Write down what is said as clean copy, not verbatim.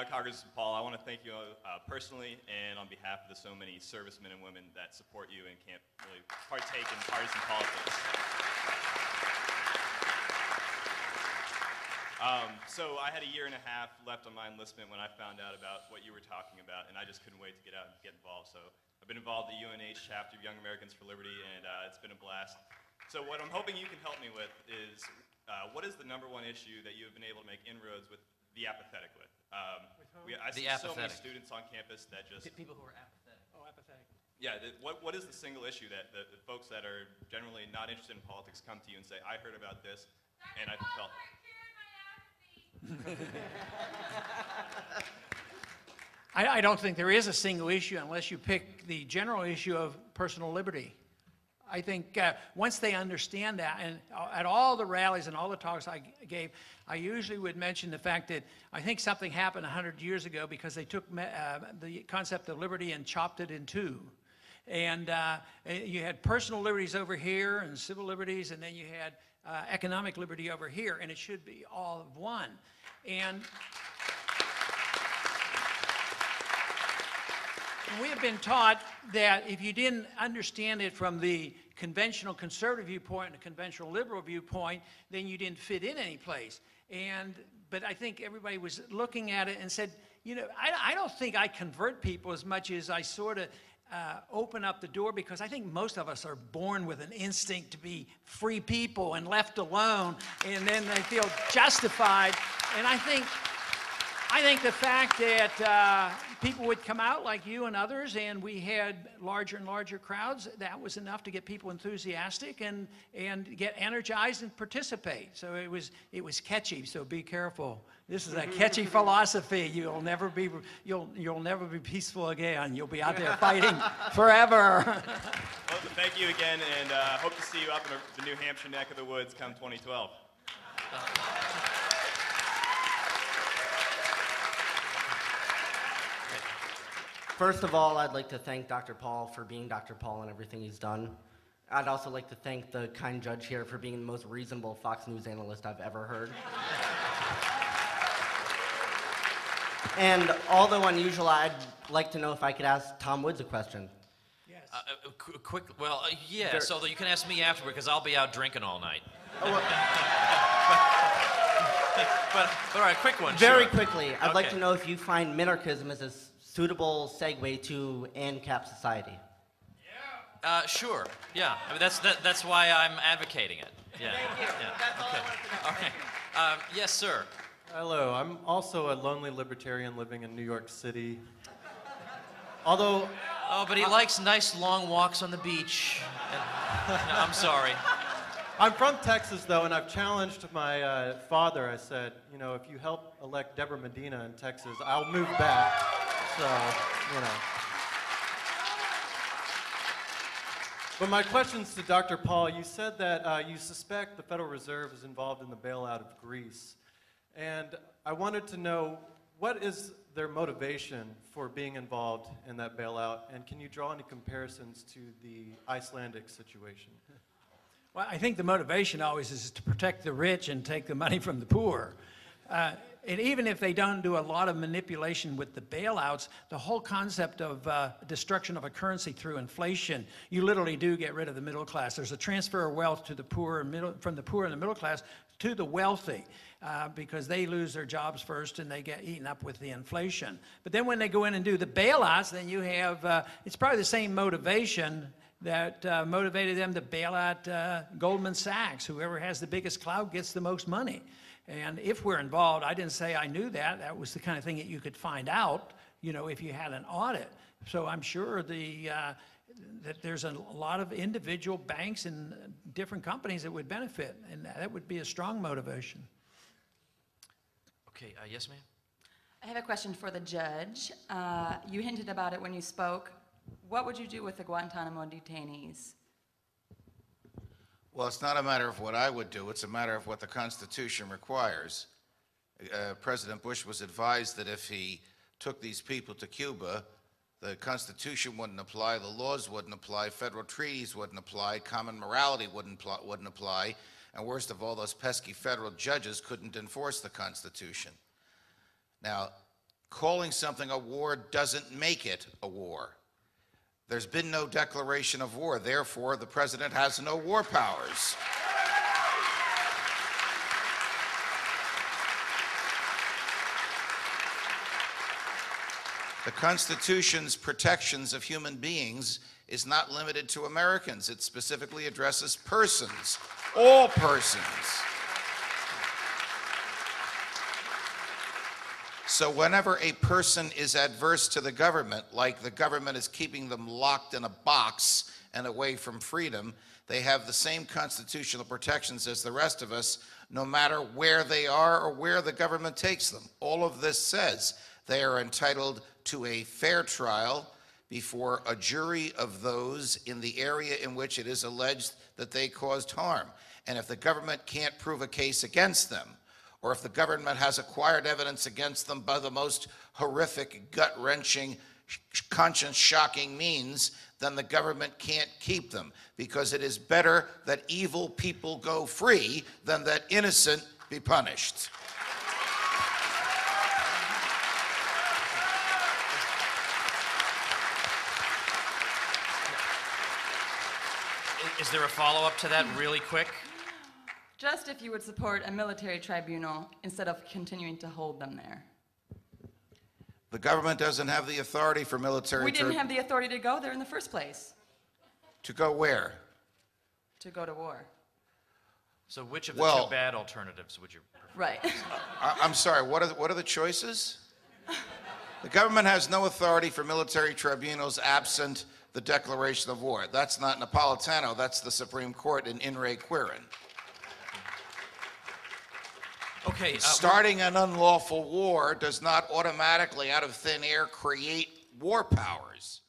Congressman Paul, I want to thank you personally and on behalf of the so many servicemen and women that support you and can't really partake in partisan politics. So I had a year and a half left on my enlistment when I found out about what you were talking about, and I just couldn't wait to get out and get involved. So I've been involved in the UNH chapter of Young Americans for Liberty, and it's been a blast. So what I'm hoping you can help me with is what is the #1 issue that you have been able to make inroads with the apathetic with? I see so many students on campus that just... People who are apathetic. Oh, apathetic. Yeah, what is the single issue that the folks that are generally not interested in politics come to you and say, I heard about this, and I felt... I don't think there is a single issue unless you pick the general issue of personal liberty. I think once they understand that, and at all the rallies and all the talks I gave, I usually would mention the fact that I think something happened 100 years ago because they took the concept of liberty and chopped it in two. And you had personal liberties over here and civil liberties, and then you had economic liberty over here, and it should be all of one. And we have been taught that if you didn't understand it from the conventional conservative viewpoint and the conventional liberal viewpoint, then you didn't fit in any place. But I think everybody was looking at it and said, you know, I don't think I convert people as much as I sort of open up the door, because I think most of us are born with an instinct to be free people and left alone, and then they feel justified. And I think the fact that people would come out like you and others, and we had larger and larger crowds, that was enough to get people enthusiastic and get energized and participate. So it was catchy. So be careful. This is a catchy philosophy. You'll never be peaceful again. You'll be out there fighting forever. Well, thank you again, and hope to see you up in the New Hampshire neck of the woods come 2012. First of all, I'd like to thank Dr. Paul for being Dr. Paul and everything he's done. I'd also like to thank the kind judge here for being the most reasonable Fox News analyst I've ever heard. And although unusual, I'd like to know if I could ask Tom Woods a question. Yes. Yes, although you can ask me afterward because I'll be out drinking all night. Oh, well, but all right, quick one. Very quickly, I'd like to know if you find minarchism as a suitable segue to ANCAP society. Sure. Yeah. I mean, that's why I'm advocating it. Yeah. Thank you. Yeah. That's all I wanted to know. Okay. Yes, sir. Hello. I'm also a lonely libertarian living in New York City. Although... Oh, but he likes nice long walks on the beach. No, I'm sorry. I'm from Texas, though, and I've challenged my father. I said, you know, if you help elect Deborah Medina in Texas, I'll move back. So, you know. But my question's to Dr. Paul. You said that you suspect the Federal Reserve is involved in the bailout of Greece. And I wanted to know, what is their motivation for being involved in that bailout? And can you draw any comparisons to the Icelandic situation? Well, I think the motivation always is to protect the rich and take the money from the poor. And even if they don't do a lot of manipulation with the bailouts, the whole concept of destruction of a currency through inflation, you literally do get rid of the middle class. There's a transfer of wealth to the poor and from the poor and the middle class to the wealthy, because they lose their jobs first and they get eaten up with the inflation. But then when they go in and do the bailouts, then you have, it's probably the same motivation that motivated them to bail out Goldman Sachs. Whoever has the biggest clout gets the most money. And if we're involved, I didn't say I knew that. That was the kind of thing that you could find out, you know, if you had an audit. So I'm sure that there's a lot of individual banks and different companies that would benefit, and that would be a strong motivation. Okay, yes, ma'am? I have a question for the judge. You hinted about it when you spoke. What would you do with the Guantanamo detainees? Well, it's not a matter of what I would do. It's a matter of what the Constitution requires. President Bush was advised that if he took these people to Cuba, the Constitution wouldn't apply, the laws wouldn't apply, federal treaties wouldn't apply, common morality wouldn't apply, and worst of all, those pesky federal judges couldn't enforce the Constitution. Now, calling something a war doesn't make it a war. There's been no declaration of war. Therefore, the president has no war powers. The Constitution's protections of human beings is not limited to Americans. It specifically addresses persons, all persons. So whenever a person is adverse to the government, like the government is keeping them locked in a box and away from freedom, they have the same constitutional protections as the rest of us, no matter where they are or where the government takes them. All of this says they are entitled to a fair trial before a jury of those in the area in which it is alleged that they caused harm. And if the government can't prove a case against them, or if the government has acquired evidence against them by the most horrific, gut-wrenching, conscience-shocking means, then the government can't keep them, because it is better that evil people go free than that innocent be punished. Is there a follow-up to that really quick? Just if you would support a military tribunal instead of continuing to hold them there. The government doesn't have the authority for military We didn't have the authority to go there in the first place, to go where? to go to war. So which of the Well- two bad alternatives would you prefer? Right. I'm sorry, what are the choices? The government has no authority for military tribunals absent the declaration of war. That's not Napolitano, that's the Supreme Court in re Quirin. Okay. Starting an unlawful war does not automatically, out of thin air, create war powers.